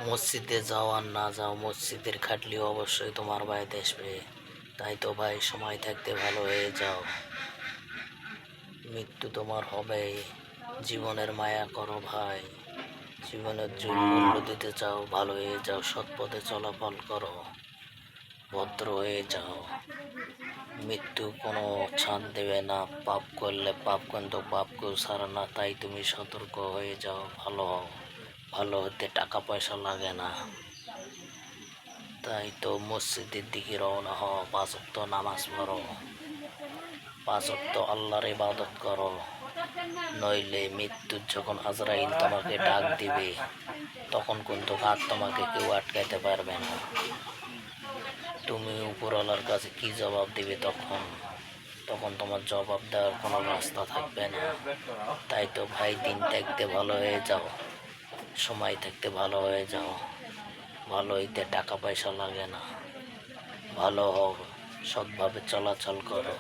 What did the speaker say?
মসজিদে যাও আর না যাও, মসজিদের খাটলি অবশ্যই তোমার বাড়িতে আসবে। তাই তো ভাই, সময় থাকতে ভালো হয়ে যাও। মৃত্যু তোমার হবেই। জীবনের মায়া করো ভাই। জীবনের যদি মূল্য দিতে চাও, ভালো হয়ে যাও, সৎ পথে চলাফল করো, ভদ্র হয়ে যাও। মৃত্যু কোনো ছাড় দেবে না। পাপ করলে পাপ, কিন্তু পাপ কেউ ছাড়ে না। তাই তুমি সতর্ক হয়ে যাও, ভালো হও। ভালো হতে টাকা পয়সা লাগে না। তাই তো মসজিদের দিকে রওনা হও, 5 ওয়াক্ত নামাজ পড়ো, 5 ওয়াক্ত আল্লাহর ইবাদত করো। নইলে মৃত্যুর যখন আজরাইল তোমাকে ডাক দিবে, তখন কিন্তু আর তোমাকে কেউ আটকাইতে পারবে না। তুমি উপরওয়ালার কাছে কি জবাব দিবে তখন? তখন তোমার জবাব দেওয়ার কোনো রাস্তা থাকবে না। তাই তো ভাই, দিন থাকতে ভালো হয়ে যাও, সময় থাকতে ভালো হয়ে যাও। ভালো হইতে টাকা পয়সা লাগে না। ভালো হও, সৎভাবে চলাচল করো।